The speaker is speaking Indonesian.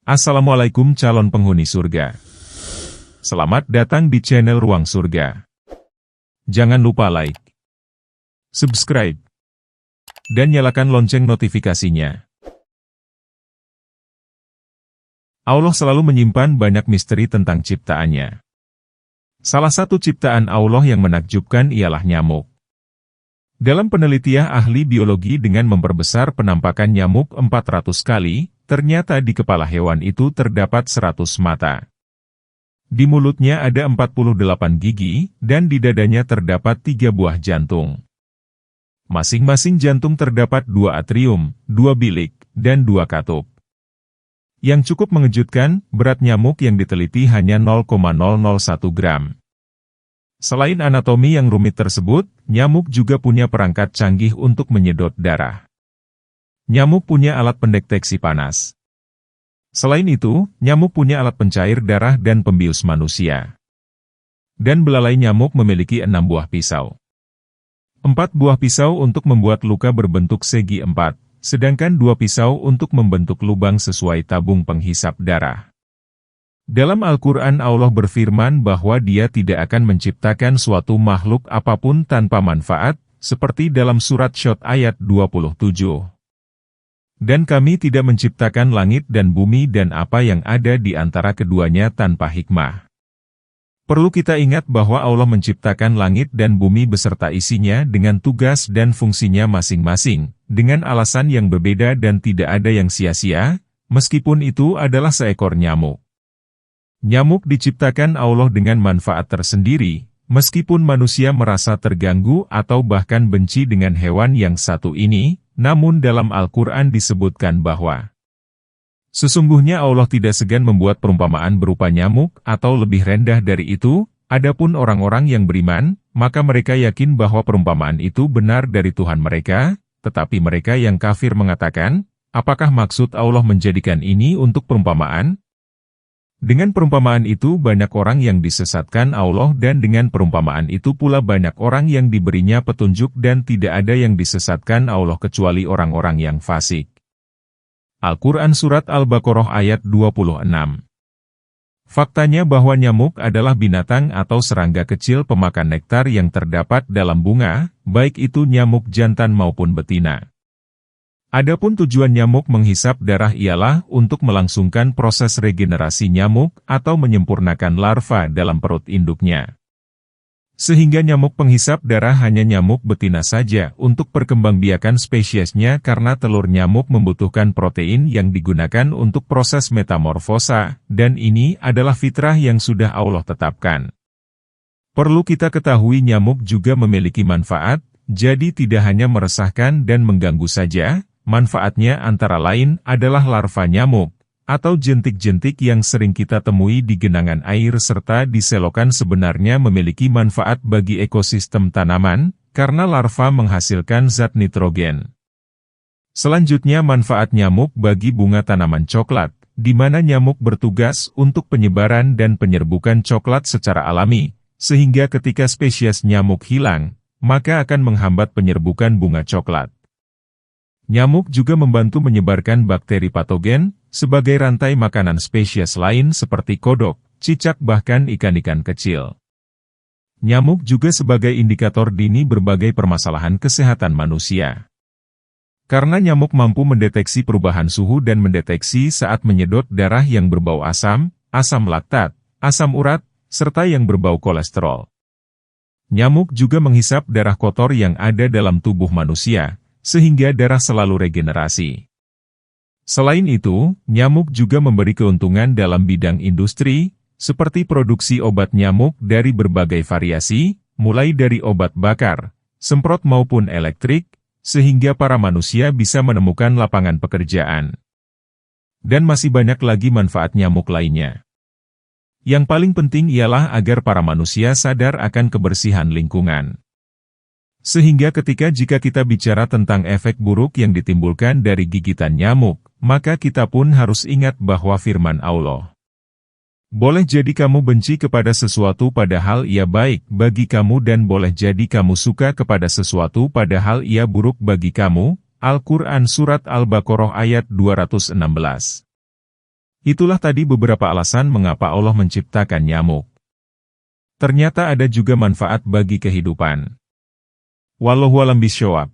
Assalamualaikum calon penghuni surga. Selamat datang di channel Ruang Surga. Jangan lupa like, subscribe, dan nyalakan lonceng notifikasinya. Allah selalu menyimpan banyak misteri tentang ciptaannya. Salah satu ciptaan Allah yang menakjubkan ialah nyamuk. Dalam penelitian ahli biologi dengan memperbesar penampakan nyamuk 400 kali, ternyata di kepala hewan itu terdapat 100 mata. Di mulutnya ada 48 gigi, dan di dadanya terdapat 3 buah jantung. Masing-masing jantung terdapat 2 atrium, 2 bilik, dan 2 katup. Yang cukup mengejutkan, berat nyamuk yang diteliti hanya 0,001 gram. Selain anatomi yang rumit tersebut, nyamuk juga punya perangkat canggih untuk menyedot darah. Nyamuk punya alat pendeteksi panas. Selain itu, nyamuk punya alat pencair darah dan pembius manusia. Dan belalai nyamuk memiliki 6 buah pisau. 4 buah pisau untuk membuat luka berbentuk segi 4, sedangkan 2 pisau untuk membentuk lubang sesuai tabung penghisap darah. Dalam Al-Quran Allah berfirman bahwa Dia tidak akan menciptakan suatu makhluk apapun tanpa manfaat, seperti dalam surat Syot ayat 27. Dan kami tidak menciptakan langit dan bumi dan apa yang ada di antara keduanya tanpa hikmah. Perlu kita ingat bahwa Allah menciptakan langit dan bumi beserta isinya dengan tugas dan fungsinya masing-masing, dengan alasan yang berbeda dan tidak ada yang sia-sia, meskipun itu adalah seekor nyamuk. Nyamuk diciptakan Allah dengan manfaat tersendiri, meskipun manusia merasa terganggu atau bahkan benci dengan hewan yang satu ini. Namun dalam Al-Quran disebutkan bahwa sesungguhnya Allah tidak segan membuat perumpamaan berupa nyamuk atau lebih rendah dari itu. Adapun orang-orang yang beriman, maka mereka yakin bahwa perumpamaan itu benar dari Tuhan mereka, tetapi mereka yang kafir mengatakan, apakah maksud Allah menjadikan ini untuk perumpamaan? Dengan perumpamaan itu banyak orang yang disesatkan Allah dan dengan perumpamaan itu pula banyak orang yang diberinya petunjuk dan tidak ada yang disesatkan Allah kecuali orang-orang yang fasik. Al-Quran Surat Al-Baqarah ayat 26. Faktanya bahwa nyamuk adalah binatang atau serangga kecil pemakan nektar yang terdapat dalam bunga, baik itu nyamuk jantan maupun betina. Adapun tujuan nyamuk menghisap darah ialah untuk melangsungkan proses regenerasi nyamuk atau menyempurnakan larva dalam perut induknya. Sehingga nyamuk penghisap darah hanya nyamuk betina saja untuk perkembangbiakan spesiesnya karena telur nyamuk membutuhkan protein yang digunakan untuk proses metamorfosa, dan ini adalah fitrah yang sudah Allah tetapkan. Perlu kita ketahui nyamuk juga memiliki manfaat, jadi tidak hanya meresahkan dan mengganggu saja. Manfaatnya antara lain adalah larva nyamuk, atau jentik-jentik yang sering kita temui di genangan air serta di selokan sebenarnya memiliki manfaat bagi ekosistem tanaman, karena larva menghasilkan zat nitrogen. Selanjutnya manfaat nyamuk bagi bunga tanaman coklat, di mana nyamuk bertugas untuk penyebaran dan penyerbukan coklat secara alami, sehingga ketika spesies nyamuk hilang, maka akan menghambat penyerbukan bunga coklat. Nyamuk juga membantu menyebarkan bakteri patogen, sebagai rantai makanan spesies lain seperti kodok, cicak bahkan ikan-ikan kecil. Nyamuk juga sebagai indikator dini berbagai permasalahan kesehatan manusia. Karena nyamuk mampu mendeteksi perubahan suhu dan mendeteksi saat menyedot darah yang berbau asam, asam laktat, asam urat, serta yang berbau kolesterol. Nyamuk juga menghisap darah kotor yang ada dalam tubuh manusia, sehingga darah selalu regenerasi. Selain itu, nyamuk juga memberi keuntungan dalam bidang industri, seperti produksi obat nyamuk dari berbagai variasi, mulai dari obat bakar, semprot maupun elektrik, sehingga para manusia bisa menemukan lapangan pekerjaan. Dan masih banyak lagi manfaat nyamuk lainnya. Yang paling penting ialah agar para manusia sadar akan kebersihan lingkungan. Sehingga jika kita bicara tentang efek buruk yang ditimbulkan dari gigitan nyamuk, maka kita pun harus ingat bahwa firman Allah. Boleh jadi kamu benci kepada sesuatu padahal ia baik bagi kamu dan boleh jadi kamu suka kepada sesuatu padahal ia buruk bagi kamu. Al-Quran Surat Al-Baqarah ayat 216. Itulah tadi beberapa alasan mengapa Allah menciptakan nyamuk. Ternyata ada juga manfaat bagi kehidupan. Wallahu a'lam bishawab.